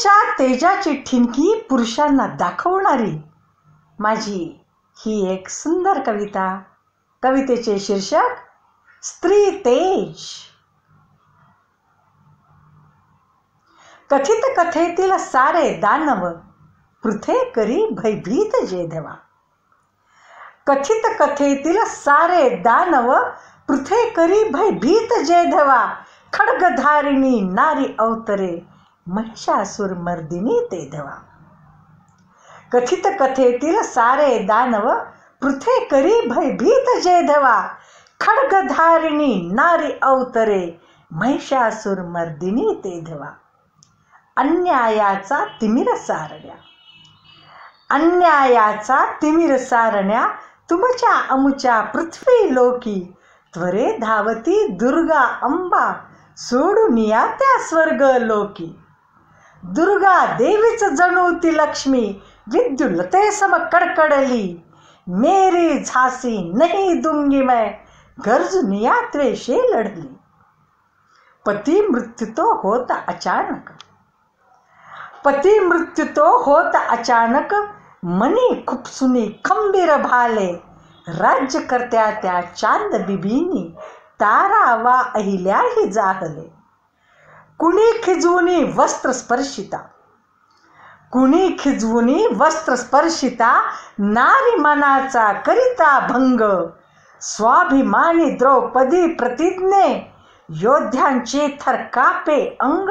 स्त्रीच्या तेजाची ठिणगी पुरुषांना दाखवणारी माझी ही एक सुंदर कविता. कवितेचे शीर्षक स्त्री तेज. कथित कथेतील सारे दानव पृथे करी भयभीत जेधवा. कथित कथेतील सारे दानव पृथे करी भयभीत जेधवा. खड्गधारिणी नारी अवतरे महिषासुर मर्दिनी तेधवा. कथित कथेतील सारे दानव पृथे करी भयभीत जेधवा. खड्गधारिणी नारी अवतरे महिषासुर मर्दिनी तेधवा. अन्यायाचा तिमिर सारण्या, अन्यायाचा तिमिर सारण्या तुमच्या अमुच्या पृथ्वी लोकी. त्वरे धावती दुर्गा अंबा सोडून या त्या स्वर्ग लोकी. दुर्गा देवीच जणू ती लक्ष्मी विद्युलते सम कडकडली. मेरी झांसी नहीं दूंगी मैं गरजून या त्वेषे लढली. पती मृत्यू तो होता अचानक, पती मृत्यू तो होता अचानक. मनी खुपसुनी खंबीर भाले राज्यकर्त्या त्या चांद बिबीनी. तारा वा अहिल्याही जाहले कुणी खिजवुनी वस्त्र स्पर्शिता. कुणी खिजवुनी वस्त्र स्पर्शिता. नारी मनाचा करिता भंग. स्वाभिमानी द्रौपदी प्रतिज्ञे योद्ध्यांचे थरकापे अंग.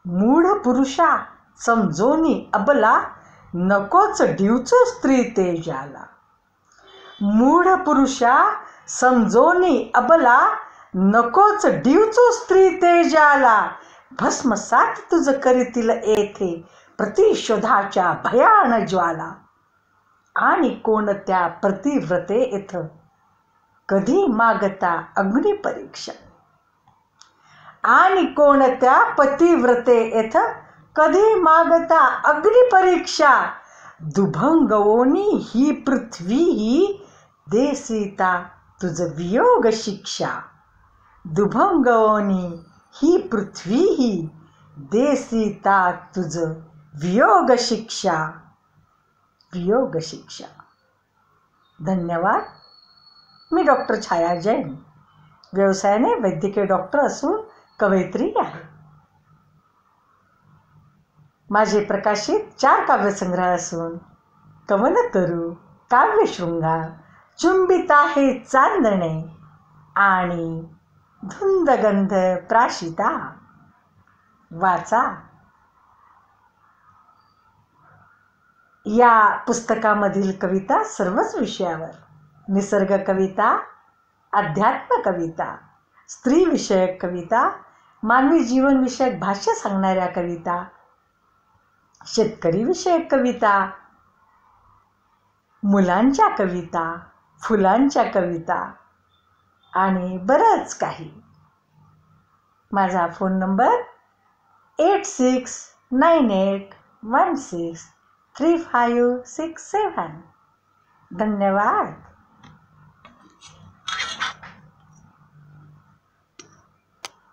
मूढ पुरुषा समजोनी अबला नकोच डिवचू स्त्री तेजाला. मूढ पुरुषा समजोनी अबला नकोच डिवचू स्त्री तेजाला. भस्मसात तुझ करीतील येथे प्रतिशोधाच्या भयान ज्वाला. आणि कोणत्या प्रतिव्रते येथ कधी मागता अग्निपरीक्षा. आणि कोणत्या पतिव्रते येथ कधी मागता अग्निपरीक्षा. दुभंगवोनी ही पृथ्वी ही देसीता तुझ वियोग शिक्षा. दुभंगवोनी ही पृथ्वी ही देसीता तुझ वियोग शिक्षा. वियोग शिक्षा. धन्यवाद. मी डॉक्टर छाया जैन, व्यवसायाने वैद्यकीय डॉक्टर असून कवयित्री आहे. माझे प्रकाशित 4 काव्यसंग्रह असून कवनतरू, काव्यशृंगार, चुंबित आहे चांदणे आणि धुंदगंध प्राशिता. वाचा. या पुस्तकामधील कविता सर्वच विषयावर, निसर्ग कविता, अध्यात्म कविता, स्त्रीविषयक कविता, मानवी जीवनविषयक भाष्य सांगणाऱ्या कविता, शेतकरी विषयक कविता, मुलांच्या कविता, फुलांच्या कविता आणि बरंच काही. माझा फोन नंबर 8698163567. धन्यवाद.